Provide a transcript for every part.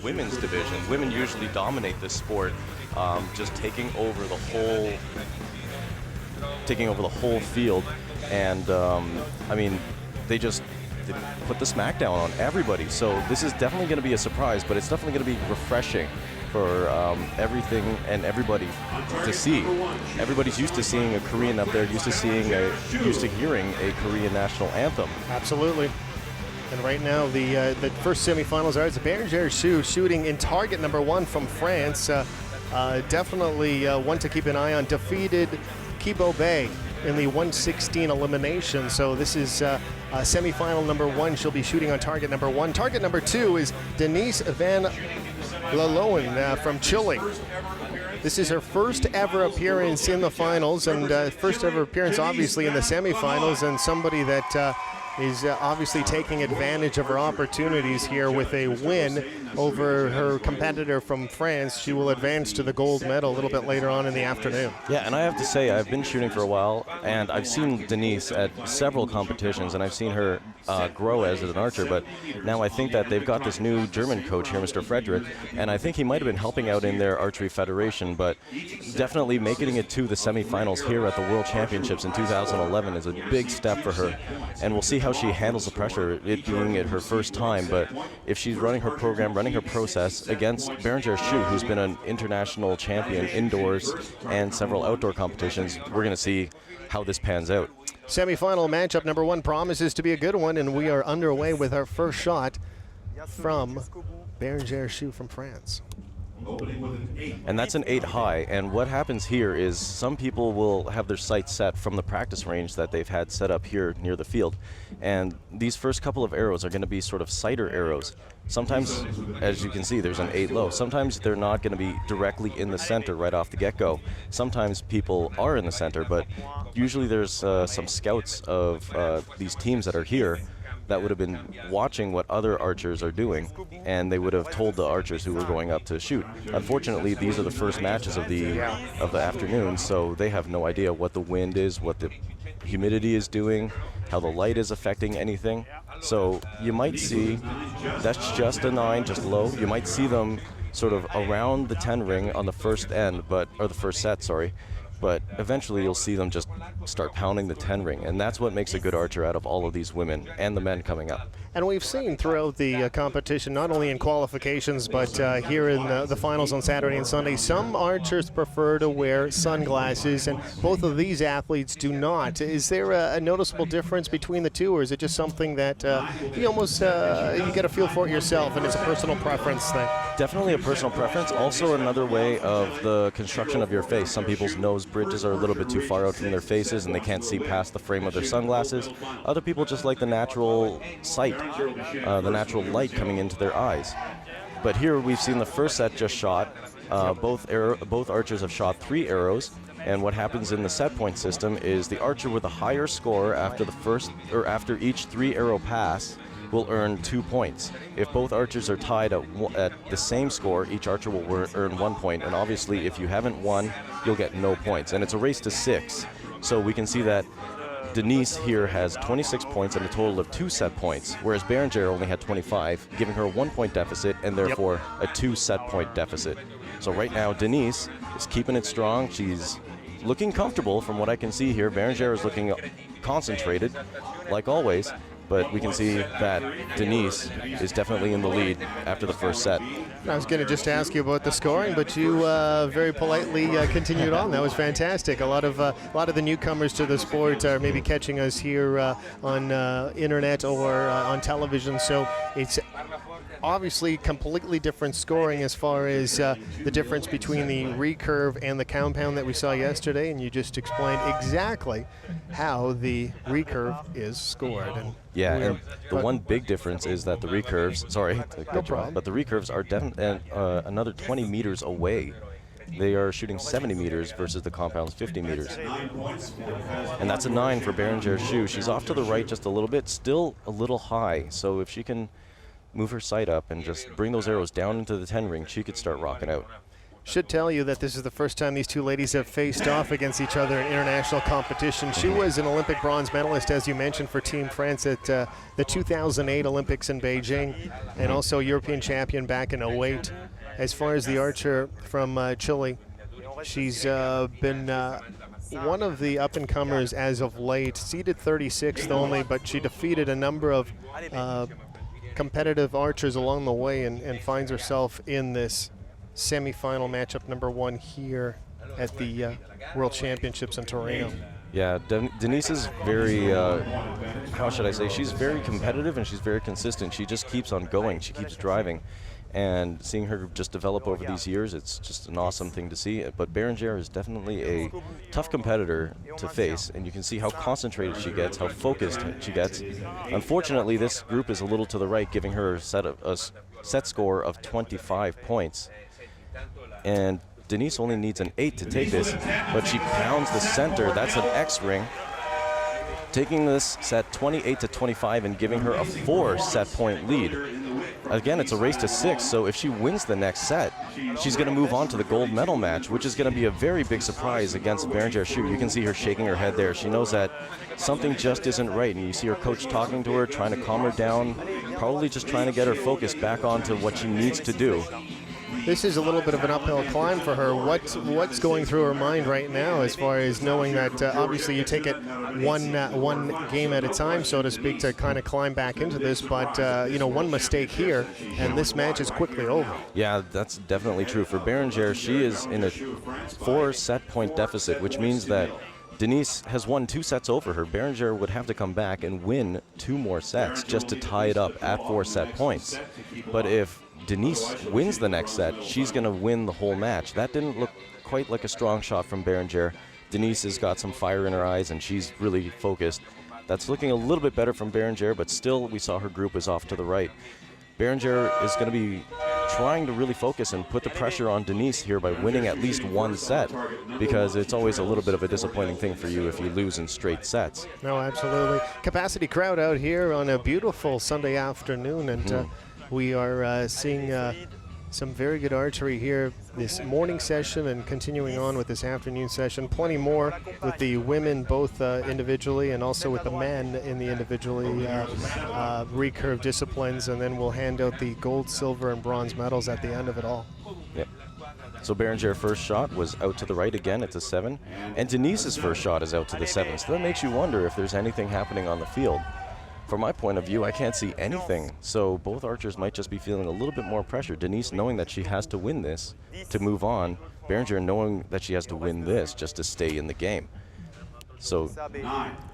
women's division. Women usually dominate this sport, just taking over the whole field. And I mean, they put the smackdown on everybody. So this is definitely going to be a surprise, but it's definitely going to be refreshing for everything and everybody to see. Everybody's used to seeing a Korean up there, used to hearing a Korean national anthem. Absolutely. And right now, the first semifinals are Bérengère Schuh shooting in target number 1 from France. Definitely one to keep an eye on. Defeated Kibo Bay in the 116 elimination. So this is semifinal number 1. She'll be shooting on target number 1. Target number 2 is Denisse Van Lamoen from Chile. This is her first ever appearance in the finals, and first ever appearance obviously in the semifinals, and somebody that is obviously taking advantage of her opportunities here with a win over her competitor from France. She will advance to the gold medal a little bit later on in the afternoon. Yeah, and I have to say, I've been shooting for a while, and I've seen Denisse at several competitions, and I've seen her grow as an archer, but now I think that they've got this new German coach here, Mr. Frederick, and I think he might have been helping out in their archery federation, but definitely making it to the semifinals here at the World Championships in 2011 is a big step for her, and we'll see how she handles the pressure, it being it her first time. But if she's running her program, running her process against Bérengère Schuh, who's been an international champion indoors and several outdoor competitions, we're going to see how this pans out. Semi-final matchup number 1 promises to be a good one, and we are underway with our first shot from Bérengère Schuh from France. And that's an 8 high, and what happens here is some people will have their sights set from the practice range that they've had set up here near the field, and these first couple of arrows are going to be sort of sighter arrows. Sometimes, as you can see, there's an 8 low. Sometimes they're not going to be directly in the center right off the get-go. Sometimes people are in the center, but usually there's some scouts of these teams that are here that would have been watching what other archers are doing, and they would have told the archers who were going up to shoot. Unfortunately, these are the first matches of the afternoon, so they have no idea what the wind is, what the humidity is doing, how the light is affecting anything. So you might see, that's just a 9, just low. You might see them sort of around the 10 ring on the first end, or the first set, sorry. But eventually you'll see them just start pounding the 10 ring, and that's what makes a good archer out of all of these women and the men coming up. And we've seen throughout the competition, not only in qualifications, but here in the finals on Saturday and Sunday, some archers prefer to wear sunglasses, and both of these athletes do not. Is there a noticeable difference between the two, or is it just something that you almost you get a feel for it yourself, and it's a personal preference thing? Definitely a personal preference. Also another way of the construction of your face. Some people's nose bridges are a little bit too far out from their faces, and they can't see past the frame of their sunglasses. Other people just like the natural sight, the natural light coming into their eyes. But here we've seen the first set just shot. Both archers have shot 3 arrows, and what happens in the set point system is the archer with a higher score after the first, or after each 3 arrow pass, will earn 2 points. If both archers are tied at the same score, each archer will earn 1 point, and obviously if you haven't won, you'll get no points. And it's a race to 6. So we can see that Denisse here has 26 points and a total of 2 set points, whereas Bérengère only had 25, giving her a 1 point deficit and therefore a 2 set point deficit. So right now Denisse is keeping it strong. She's looking comfortable from what I can see here. Bérengère is looking concentrated, like always. But we can see that Denisse is definitely in the lead after the first set. I was going to just ask you about the scoring, but you very politely continued on. That was fantastic. A lot of the newcomers to the sport are maybe catching us here on internet or on television, so it's obviously completely different scoring as far as the difference between the recurve and the compound that we saw yesterday, and you just explained exactly how the recurve is scored. And yeah, and the one big difference is that the recurves, sorry, no problem, but the recurves are another 20 meters away. They are shooting 70 meters versus the compound's 50 meters. And that's a 9 for Bérengère Schuh. She's off to the right just a little bit, still a little high. So if she can move her sight up and just bring those arrows down into the 10 ring, she could start rocking out. Should tell you that this is the first time these two ladies have faced off against each other in international competition. She was an Olympic bronze medalist, as you mentioned, for Team France at the 2008 Olympics in Beijing, and also European champion back in 08. As far as the archer from Chile, she's been one of the up-and-comers as of late, seeded 36th only, but she defeated a number of competitive archers along the way and finds herself in this semi-final matchup number 1 here at the World Championships in Turin. Yeah, Denisse is very, how should I say, she's very competitive and she's very consistent. She just keeps on going, she keeps driving. And seeing her just develop over these years, it's just an awesome thing to see. But Bérengère is definitely a tough competitor to face, and you can see how concentrated she gets, how focused she gets. Unfortunately, this group is a little to the right, giving her a set score of 25 points. And Denisse only needs an 8 to take this, but she pounds the center. That's an X ring, taking this set 28 to 25 and giving her a 4 set point lead. Again, it's a race to 6, so if she wins the next set, she's going to move on to the gold medal match, which is going to be a very big surprise against Bérengère Schuh. You can see her shaking her head there. She knows that something just isn't right, and you see her coach talking to her, trying to calm her down, probably just trying to get her focus back onto what she needs to do. This is a little bit of an uphill climb for her. What's going through her mind right now, as far as knowing that obviously you take it one game at a time, so to speak, to kind of climb back into this, but you know, one mistake here and this match is quickly over. Yeah, that's definitely true. For Bérengère, she is in a 4 set point deficit, which means that Denisse has won 2 sets over her. Bérengère would have to come back and win 2 more sets just to tie it up at 4 set points. But if Denisse wins the next set, she's going to win the whole match. That didn't look quite like a strong shot from Bérengère. Denisse has got some fire in her eyes, and she's really focused. That's looking a little bit better from Bérengère, but still we saw her group is off to the right. Bérengère is going to be trying to really focus and put the pressure on Denisse here by winning at least 1 set, because it's always a little bit of a disappointing thing for you if you lose in straight sets. No, absolutely. Capacity crowd out here on a beautiful Sunday afternoon, and we are seeing some very good archery here this morning session and continuing on with this afternoon session. Plenty more with the women both individually and also with the men in the individually recurve disciplines, and then we'll hand out the gold, silver, and bronze medals at the end of it all. Yep. So Bérengère first shot was out to the right again, it's a 7, and Denisse's first shot is out to the 7, so that makes you wonder if there's anything happening on the field. From my point of view, I can't see anything, so both archers might just be feeling a little bit more pressure. Denisse knowing that she has to win this to move on, Bérengère knowing that she has to win this just to stay in the game. So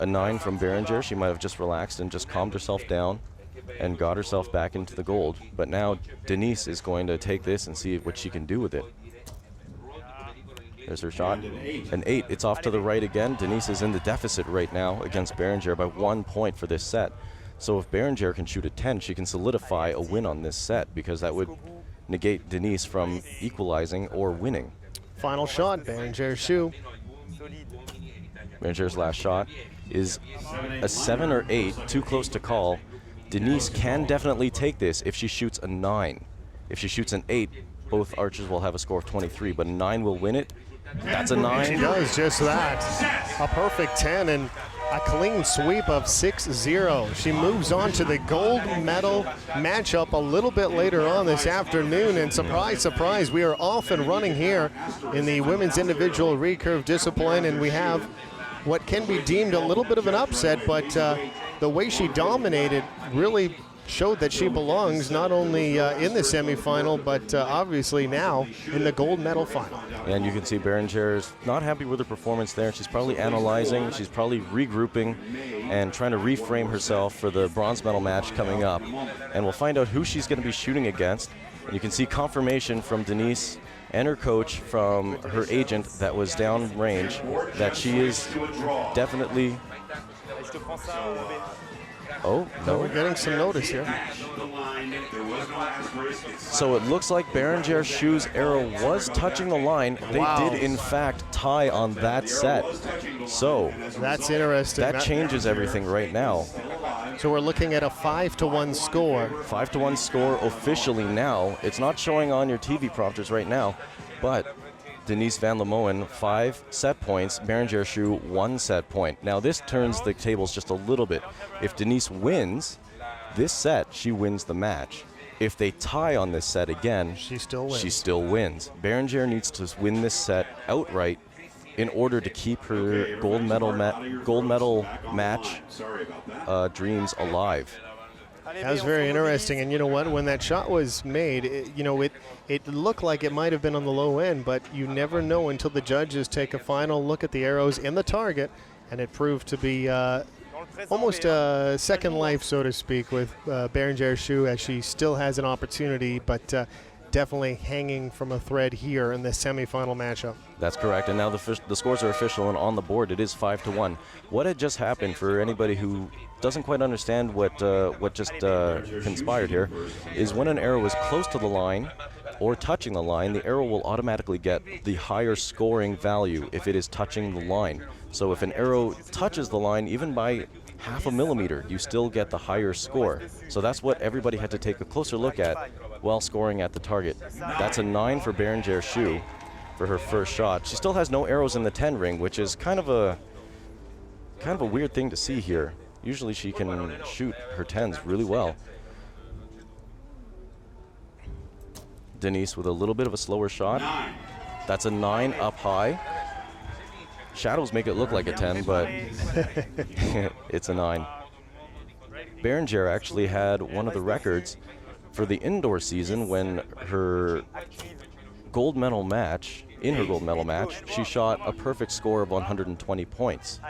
a 9 from Bérengère. She might have just relaxed and just calmed herself down and got herself back into the gold. But now Denisse is going to take this and see what she can do with it. There's her shot. An 8. It's off to the right again. Denisse is in the deficit right now against Bérengère by 1 point for this set. So if Bérengère can shoot a 10, she can solidify a win on this set, because that would negate Denisse from equalizing or winning. Final shot, Bérengère Schuh. Bérengère's last shot is a 7 or 8, too close to call. Denisse can definitely take this if she shoots a 9. If she shoots an 8, both archers will have a score of 23, but a 9 will win it. That's a 9. She does just that. A perfect 10 and a clean sweep of 6-0. She moves on to the gold medal matchup a little bit later on this afternoon, and surprise, surprise, we are off and running here in the women's individual recurve discipline, and we have what can be deemed a little bit of an upset, but the way she dominated really showed that she belongs not only in the semifinal, but obviously now in the gold medal final. And you can see Bérengère is not happy with her performance there. She's probably analyzing, she's probably regrouping and trying to reframe herself for the bronze medal match coming up. And we'll find out who she's going to be shooting against. And you can see confirmation from Denisse and her coach from her agent that was down range that she is definitely... Oh, no. We're getting some notice here. So it looks like Bérengère Schuh's arrow was touching the line. They did, in fact, tie on that set. So that's interesting. That changes everything right now. So we're looking at a 5-1 score. 5-1 score officially now. It's not showing on your TV prompters right now, but Denisse Van Lamoen 5 set points, Bérengère Schuh 1 set point. Now this turns the tables just a little bit. If Denisse wins this set, she wins the match. If they tie on this set again, she still wins. Bérengère needs to win this set outright in order to keep her gold medal match dreams alive. That was very interesting, and you know what? When that shot was made, it looked like it might have been on the low end, but you never know until the judges take a final look at the arrows in the target, and it proved to be almost a second life, so to speak, with Bérengère Schuh, as she still has an opportunity, but definitely hanging from a thread here in the semifinal matchup. That's correct, and now the scores are official and on the board. It is 5-1. What had just happened, for anybody who doesn't quite understand what just conspired here, is when an arrow is close to the line or touching the line, the arrow will automatically get the higher scoring value if it is touching the line. So if an arrow touches the line, even by half a millimeter, you still get the higher score. So that's what everybody had to take a closer look at while scoring at the target. That's a 9 for Bérengère Schuh for her first shot. She still has no arrows in the 10 ring, which is kind of a weird thing to see here. Usually she can shoot her 10s really well. Denisse with a little bit of a slower shot. That's a 9 up high. Shadows make it look like a 10, but it's a 9. Bérengère actually had one of the records for the indoor season when her gold medal match, she shot a perfect score of 120 points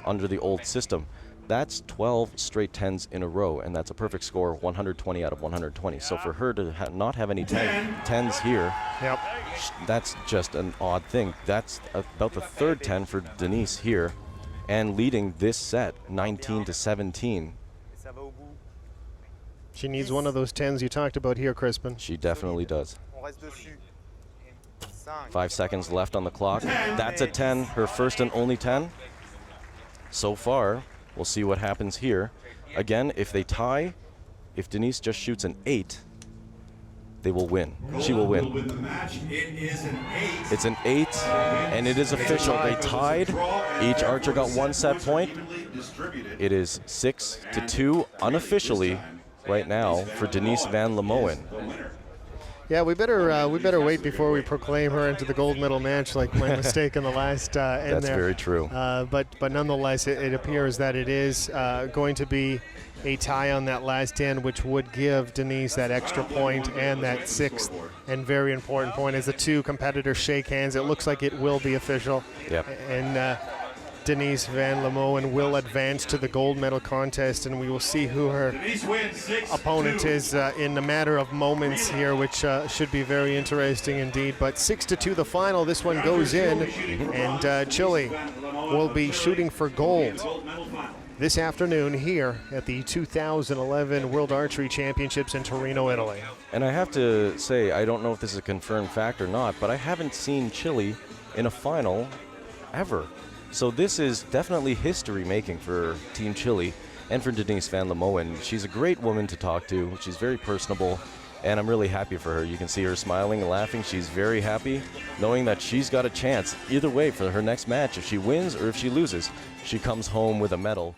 under the old system. That's 12 straight 10s in a row, and that's a perfect score of 120 out of 120. So for her to not have any 10s here, yep, that's just an odd thing. That's about the third 10 for Denisse here, and leading this set 19-17. She needs one of those 10s you talked about here, Crispin. She definitely does. 5 seconds left on the clock. That's a 10, her first and only 10 so far. We'll see what happens here. Again, if they tie, if Denisse just shoots an 8, they will win. She will win. It's an 8, and it is official. They tied. Each archer got 1 set point. It is 6-2 unofficially right now for Denisse Van Lamoen. Yeah, we better wait before we proclaim her into the gold medal match, like my mistake in the last end. That's there. Very true. But nonetheless, it appears that it is going to be a tie on that last end, which would give Denisse that extra point and that 6th and very important point. As the two competitors shake hands, it looks like it will be official. Yep. And Denisse Van Lamoen will advance to the gold medal contest, and we will see who her opponent is in a matter of moments here, which should be very interesting indeed. But 6-2 the final. This one goes in, and Chile will be shooting for gold this afternoon here at the 2011 World Archery Championships in Turin, Italy. And I have to say, I don't know if this is a confirmed fact or not, but I haven't seen Chile in a final ever. So this is definitely history-making for Team Chile and for Denisse Van Lamoen. She's a great woman to talk to. She's very personable, and I'm really happy for her. You can see her smiling and laughing. She's very happy, knowing that she's got a chance either way for her next match. If she wins or if she loses, she comes home with a medal.